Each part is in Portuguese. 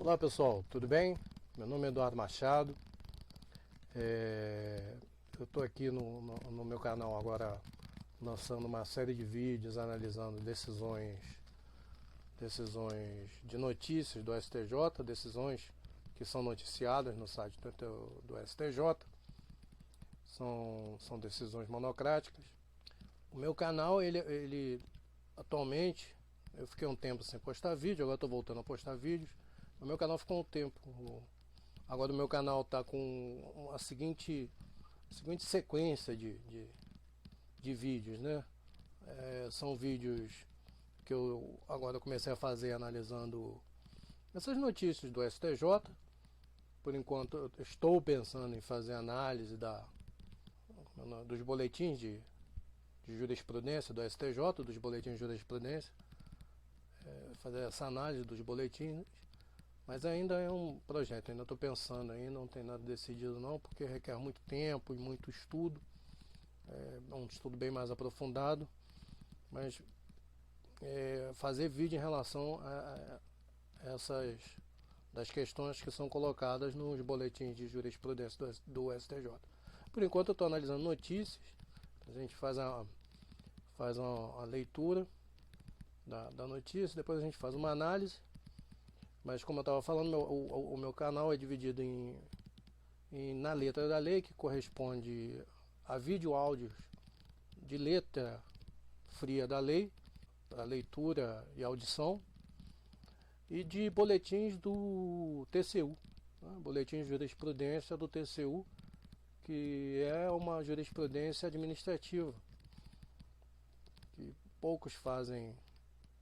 Olá pessoal, tudo bem? Meu nome é Eduardo Machado. Eu estou aqui no meu canal agora lançando uma série de vídeos analisando decisões de notícias do STJ, decisões que são noticiadas no site do STJ. São decisões monocráticas. O meu canal, ele atualmente, eu fiquei um tempo sem postar vídeo, agora estou voltando a postar vídeos. O meu canal ficou um tempo. Agora o meu canal está com a seguinte sequência de vídeos, né? São vídeos que eu agora comecei a fazer analisando essas notícias do STJ. Por enquanto eu estou pensando em fazer análise dos boletins de jurisprudência do STJ, dos boletins de jurisprudência, fazer essa análise dos boletins. Mas ainda é um projeto, ainda estou pensando aí, não tem nada decidido não, porque requer muito tempo e muito estudo. É um estudo bem mais aprofundado, mas fazer vídeo em relação a essas das questões que são colocadas nos boletins de jurisprudência do STJ. Por enquanto eu estou analisando notícias, a gente faz uma leitura da notícia, depois a gente faz uma análise. Mas como eu estava falando, o meu canal é dividido na letra da lei, que corresponde a vídeo áudios de letra fria da lei, para leitura e audição, e de boletins do TCU, né? Boletim de jurisprudência do TCU, que é uma jurisprudência administrativa, que poucos fazem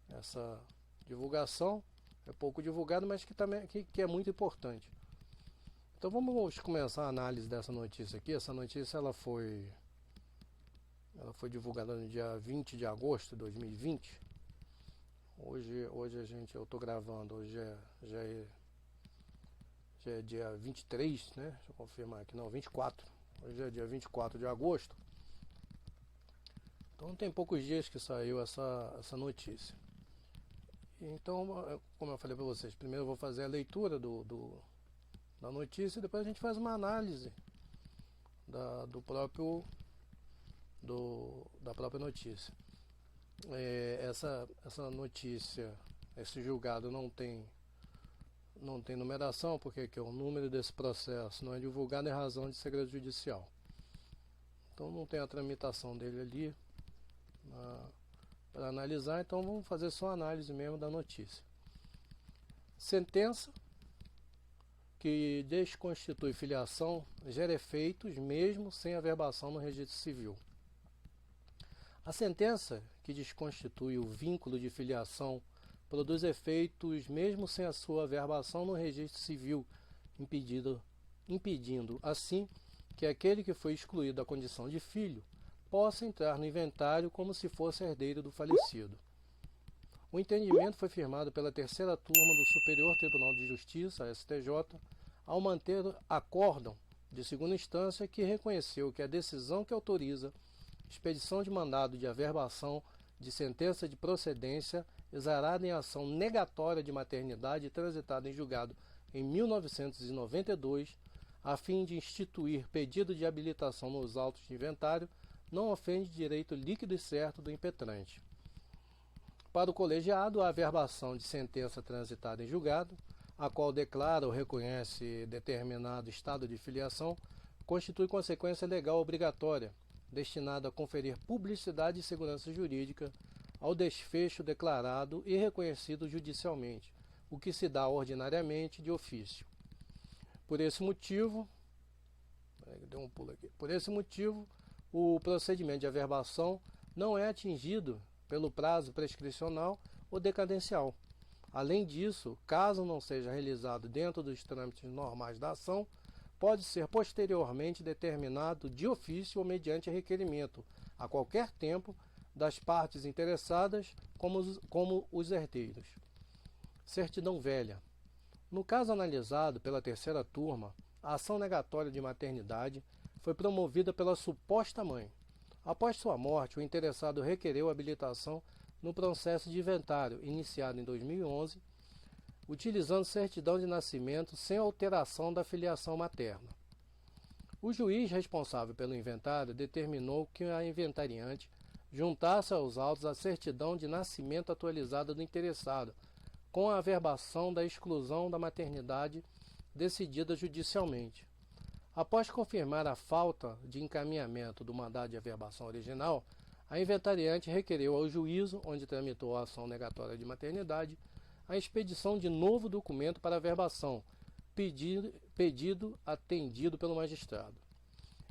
essa divulgação. É pouco divulgado, mas que é muito importante. Então vamos começar a análise dessa notícia aqui. Essa notícia ela foi divulgada no dia 20 de agosto de 2020. Hoje eu estou gravando, hoje já é dia 23, né? Deixa eu confirmar aqui, não, 24. Hoje é dia 24 de agosto. Então tem poucos dias que saiu essa notícia. Então, como eu falei para vocês, primeiro eu vou fazer a leitura da notícia e depois a gente faz uma análise da própria notícia. Essa notícia, esse julgado não tem numeração, porque o número desse processo não é divulgado em razão de segredo judicial. Então não tem a tramitação dele ali para analisar, então vamos fazer só a análise mesmo da notícia. Sentença que desconstitui filiação gera efeitos mesmo sem averbação no registro civil. A sentença que desconstitui o vínculo de filiação produz efeitos mesmo sem a sua averbação no registro civil, impedindo assim que aquele que foi excluído da condição de filho possa entrar no inventário como se fosse herdeiro do falecido. O entendimento foi firmado pela terceira turma do Superior Tribunal de Justiça, STJ, ao manter acórdão de segunda instância que reconheceu que a decisão que autoriza expedição de mandado de averbação de sentença de procedência exarada em ação negatória de maternidade transitada em julgado em 1992, a fim de instituir pedido de habilitação nos autos de inventário, não ofende direito líquido e certo do impetrante. Para o colegiado, a averbação de sentença transitada em julgado, a qual declara ou reconhece determinado estado de filiação, constitui consequência legal obrigatória, destinada a conferir publicidade e segurança jurídica ao desfecho declarado e reconhecido judicialmente, o que se dá ordinariamente de ofício. Por esse motivo, o procedimento de averbação não é atingido pelo prazo prescricional ou decadencial. Além disso, caso não seja realizado dentro dos trâmites normais da ação, pode ser posteriormente determinado de ofício ou mediante requerimento, a qualquer tempo, das partes interessadas, como os herdeiros. Certidão velha. No caso analisado pela terceira turma, a ação negatória de maternidade foi promovida pela suposta mãe. Após sua morte, o interessado requereu habilitação no processo de inventário, iniciado em 2011, utilizando certidão de nascimento sem alteração da filiação materna. O juiz responsável pelo inventário determinou que a inventariante juntasse aos autos a certidão de nascimento atualizada do interessado, com a averbação da exclusão da maternidade decidida judicialmente. Após confirmar a falta de encaminhamento do mandado de averbação original, a inventariante requereu ao juízo, onde tramitou a ação negatória de maternidade, a expedição de novo documento para averbação, pedido atendido pelo magistrado.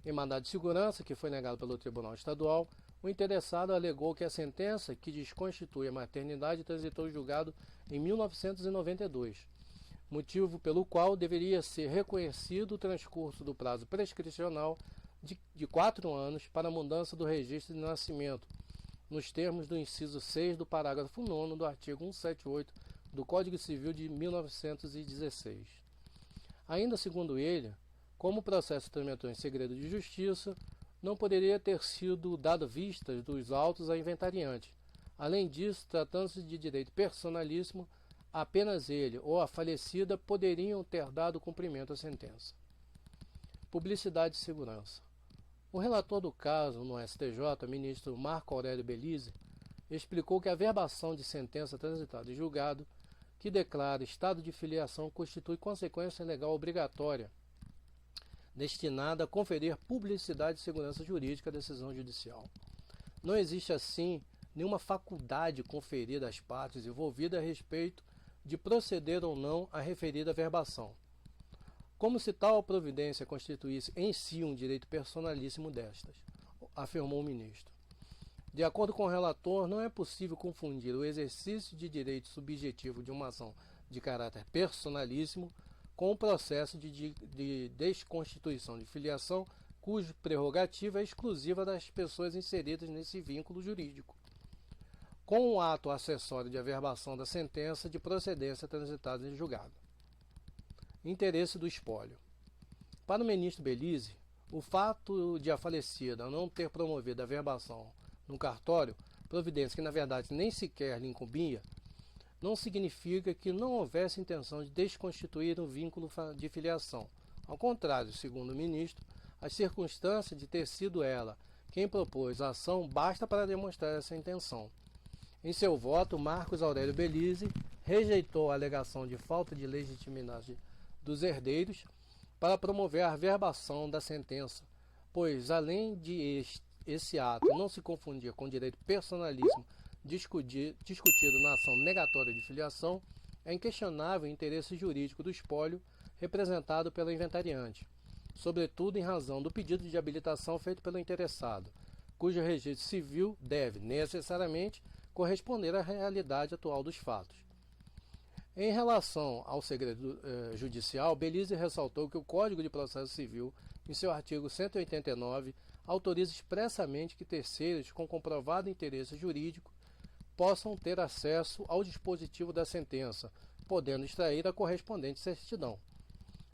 Em mandado de segurança, que foi negado pelo Tribunal Estadual, o interessado alegou que a sentença que desconstitui a maternidade transitou julgado em 1992, motivo pelo qual deveria ser reconhecido o transcurso do prazo prescricional de 4 anos para a mudança do registro de nascimento, nos termos do inciso 6 do parágrafo 9º do artigo 178 do Código Civil de 1916. Ainda segundo ele, como o processo tramitou em segredo de justiça, não poderia ter sido dado vistas dos autos à inventariante. Além disso, tratando-se de direito personalíssimo, apenas ele ou a falecida poderiam ter dado cumprimento à sentença. Publicidade e segurança. O relator do caso no STJ, ministro Marco Aurélio Belize, explicou que a averbação de sentença transitada em julgado que declara estado de filiação constitui consequência legal obrigatória destinada a conferir publicidade e segurança jurídica à decisão judicial. Não existe, assim, nenhuma faculdade conferida às partes envolvidas a respeito de proceder ou não à referida averbação, como se tal providência constituísse em si um direito personalíssimo destas, afirmou o ministro. De acordo com o relator, não é possível confundir o exercício de direito subjetivo de uma ação de caráter personalíssimo com o processo de desconstituição de filiação, cuja prerrogativa é exclusiva das pessoas inseridas nesse vínculo jurídico, com o ato acessório de averbação da sentença de procedência transitada em julgado. Interesse do espólio. Para o ministro Belize, o fato de a falecida não ter promovido a averbação no cartório, providência que na verdade nem sequer lhe incumbia, não significa que não houvesse intenção de desconstituir o vínculo de filiação. Ao contrário, segundo o ministro, as circunstâncias de ter sido ela quem propôs a ação basta para demonstrar essa intenção. Em seu voto, Marcos Aurélio Belize rejeitou a alegação de falta de legitimidade dos herdeiros para promover a averbação da sentença, pois, além de esse ato não se confundir com o direito personalíssimo discutido na ação negatória de filiação, é inquestionável o interesse jurídico do espólio representado pela inventariante, sobretudo em razão do pedido de habilitação feito pelo interessado, cujo registro civil deve, necessariamente, corresponder à realidade atual dos fatos. Em relação ao segredo judicial, Belize ressaltou que o Código de Processo Civil, em seu artigo 189, autoriza expressamente que terceiros com comprovado interesse jurídico possam ter acesso ao dispositivo da sentença, podendo extrair a correspondente certidão.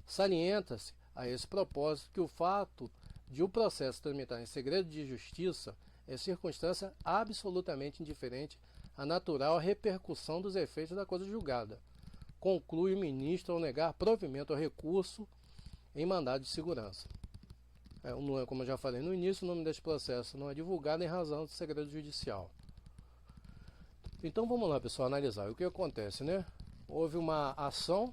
Salienta-se, a esse propósito, que o fato de o processo tramitar em segredo de justiça é circunstância absolutamente indiferente à natural repercussão dos efeitos da coisa julgada, conclui o ministro ao negar provimento ao recurso em mandado de segurança. Como eu já falei no início, o nome deste processo não é divulgado em razão do segredo judicial. Então vamos lá, pessoal, analisar o que acontece, né? Houve uma ação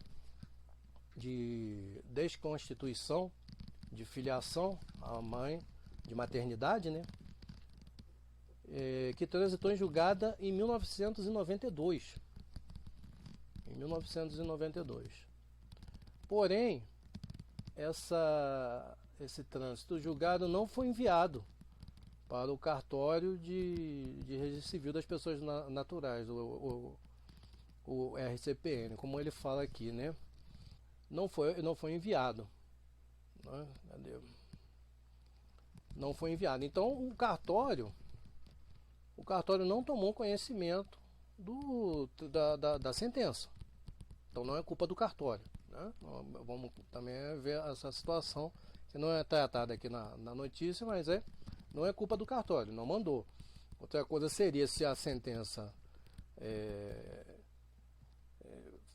de desconstituição de filiação à mãe de maternidade, né? Que transitou em julgada em 1992. Em 1992. Porém, esse trânsito julgado não foi enviado para o cartório de registro civil das pessoas naturais, o RCPN, como ele fala aqui, né? Não foi enviado, né? Cadê? Não foi enviado. Então o cartório não tomou conhecimento da sentença. Então não é culpa do cartório, né? Vamos também ver essa situação que não é tratada aqui na notícia, mas não é culpa do cartório, não mandou. Outra coisa seria se a sentença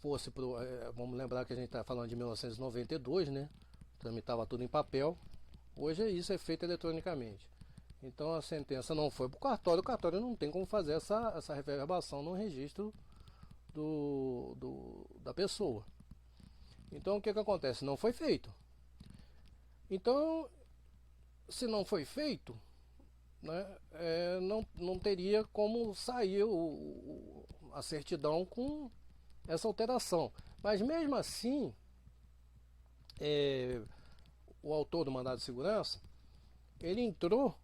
fosse pro, vamos lembrar que a gente está falando de 1992, né? Tramitava tudo em papel. Hoje isso é feito eletronicamente. Então a sentença não foi para o cartório não tem como fazer essa reverbação no registro da pessoa. Então o que acontece? Não foi feito. Então, se não foi feito, né, não teria como sair a certidão com essa alteração. Mas mesmo assim, o autor do mandado de segurança, ele entrou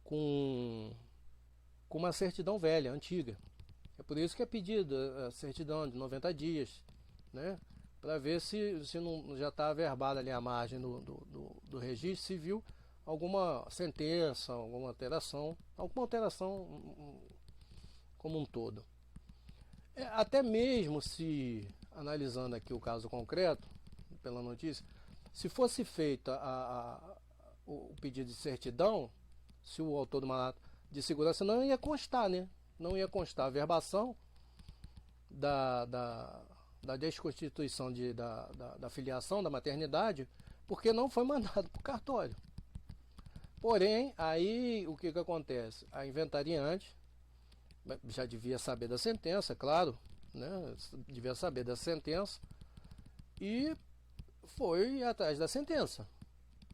com uma certidão velha, antiga. É por isso que é pedida a certidão de 90 dias, né? Para ver se não já está averbada ali a margem do registro civil alguma sentença, alguma alteração como um todo. Até mesmo se, analisando aqui o caso concreto, pela notícia, se fosse feita o pedido de certidão, se o autor do mandado de segurança não ia constar, né? Não ia constar a verbação da desconstituição da filiação, da maternidade, porque não foi mandado para o cartório. Porém, aí o que acontece? A inventariante já devia saber da sentença, claro, né? Devia saber da sentença e foi atrás da sentença.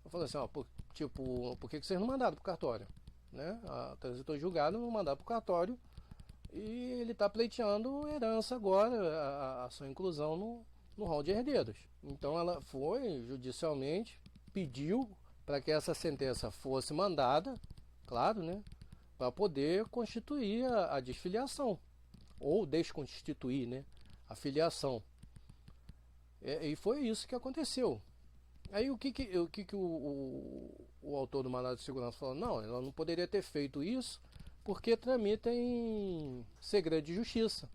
Eu falei assim, ó, por que vocês não mandaram para o cartório? Né? A transitor julgado não mandaram para o cartório e ele está pleiteando herança agora, a sua inclusão no rol de herdeiros. Então ela foi judicialmente, pediu para que essa sentença fosse mandada, claro, né, para poder constituir a desfiliação, ou desconstituir, né, a filiação. E foi isso que aconteceu. Aí o que o autor do mandado de segurança falou? Não, ela não poderia ter feito isso porque tramita em segredo de justiça.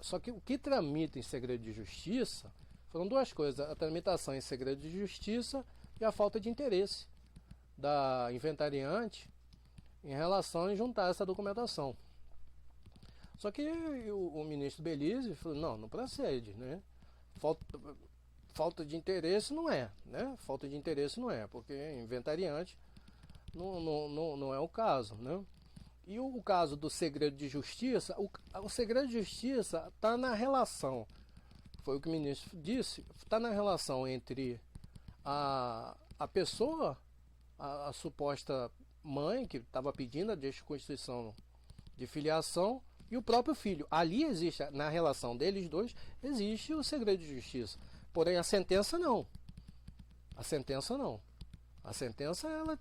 Só que o que tramita em segredo de justiça foram duas coisas: a tramitação em segredo de justiça e a falta de interesse da inventariante em relação a juntar essa documentação. Só que o ministro Belize falou, não procede, né? Falta de interesse não é, né? Falta de interesse não é, porque inventariante não é o caso, né? E o caso do segredo de justiça, o segredo de justiça está na relação, foi o que o ministro disse, está na relação entre a pessoa, a suposta mãe que estava pedindo a desconstituição de filiação e o próprio filho. Ali existe, na relação deles dois, existe o segredo de justiça. Porém, a sentença não. A sentença não. A sentença, ela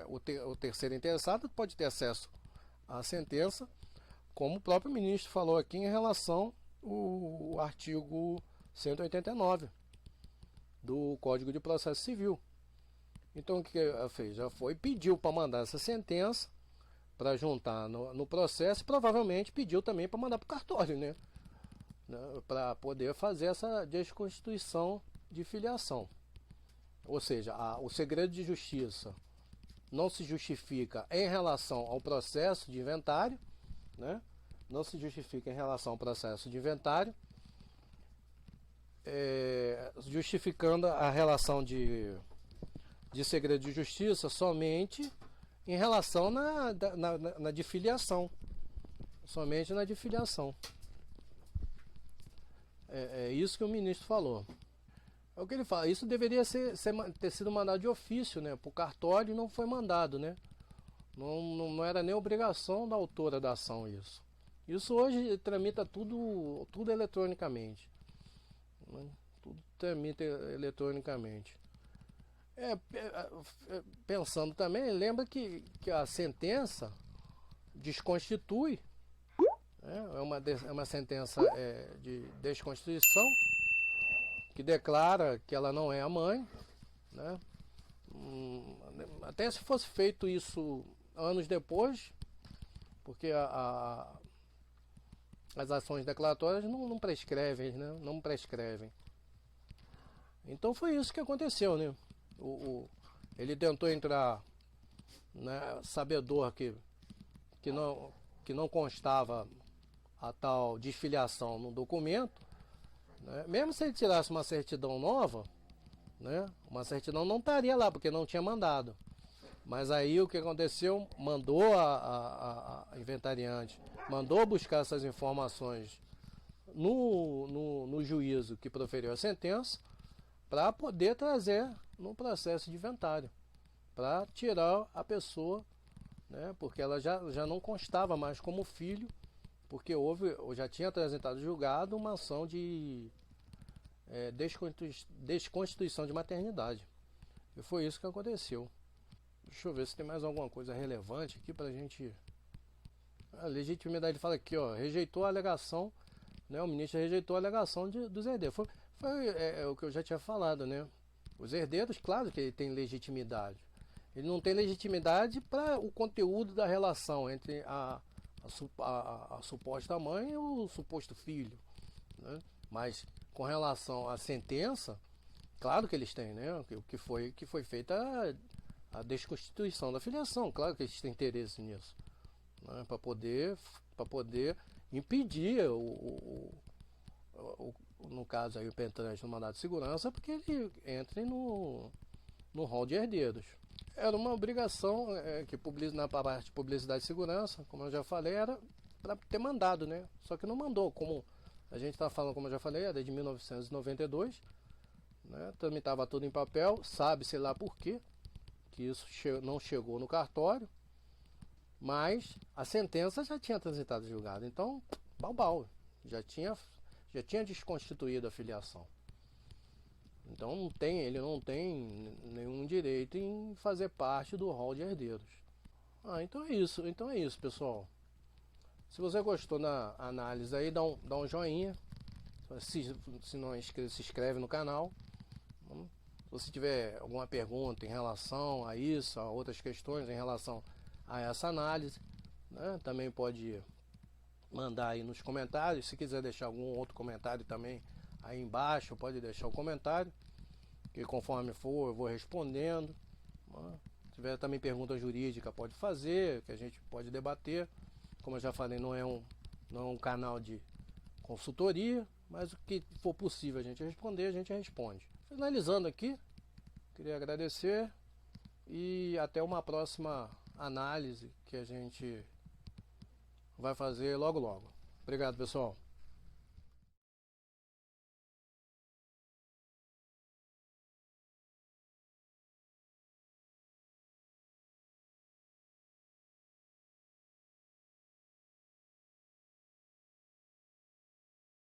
o terceiro interessado pode ter acesso à sentença, como o próprio ministro falou aqui em relação ao artigo 189 do Código de Processo Civil. Então o que ela fez? Já foi, pediu para mandar essa sentença para juntar no processo, e provavelmente pediu também para mandar para o cartório, né? Para poder fazer essa desconstituição de filiação. Ou seja, o segredo de justiça não se justifica em relação ao processo de inventário, né? Não se justifica em relação ao processo de inventário, justificando a relação de segredo de justiça somente em relação na de filiação. Somente na de filiação. É isso que o ministro falou. É o que ele fala. Isso deveria ter sido mandado de ofício, né, para o cartório, e não foi mandado, né? Não era nem obrigação da autora da ação isso. Isso hoje tramita tudo eletronicamente. Né? Tudo tramita eletronicamente. Pensando também, lembra que a sentença desconstitui, né? É uma sentença de desconstituição que declara que ela não é a mãe, né? Até se fosse feito isso anos depois, porque as ações declaratórias não prescrevem, né? Não prescrevem. Então foi isso que aconteceu, né? Ele tentou entrar, né, sabedor que não constava a tal desfiliação no documento, né? Mesmo se ele tirasse uma certidão nova, né? Uma certidão não estaria lá, porque não tinha mandado. Mas aí o que aconteceu? Mandou a inventariante, mandou buscar essas informações no juízo que proferiu a sentença, para poder trazer no processo de inventário, para tirar a pessoa, né? Porque ela já não constava mais como filho, porque já tinha transitado julgado uma ação de desconstituição de maternidade. E foi isso que aconteceu. Deixa eu ver se tem mais alguma coisa relevante aqui pra gente. A legitimidade fala aqui, ó, rejeitou a alegação, né? O ministro rejeitou a alegação dos herdeiros. Foi o que eu já tinha falado, né? Os herdeiros, claro que ele tem legitimidade. Ele não tem legitimidade para o conteúdo da relação entre a suposta mãe e o suposto filho, né? Mas com relação à sentença, claro que eles têm, né? O que foi feita a desconstituição da filiação, claro que eles têm interesse nisso, né? Para poder impedir no caso aí o penetrante no mandado de segurança, porque ele entre no rol de herdeiros. Era uma obrigação que na parte de publicidade e segurança, como eu já falei, era para ter mandado, né? Só que não mandou, como a gente está falando, como eu já falei, é desde 1992, né? Tramitava tudo em papel, sabe-se lá por quê que isso não chegou no cartório, mas a sentença já tinha transitado julgado, então, balbal, já tinha desconstituído a filiação. Então ele não tem nenhum direito em fazer parte do rol de herdeiros. Então é isso, pessoal. Se você gostou da análise aí, dá um joinha. Se não se inscreve no canal. Se você tiver alguma pergunta em relação a isso, a outras questões em relação a essa análise, né, também pode mandar aí nos comentários. Se quiser deixar algum outro comentário também aí embaixo, pode deixar o comentário, que conforme for eu vou respondendo, né? Se tiver também pergunta jurídica, pode fazer, que a gente pode debater. Como eu já falei, não é um canal de consultoria, mas o que for possível a gente responder, a gente responde. Finalizando aqui, queria agradecer e até uma próxima análise que a gente vai fazer logo logo. Obrigado, pessoal.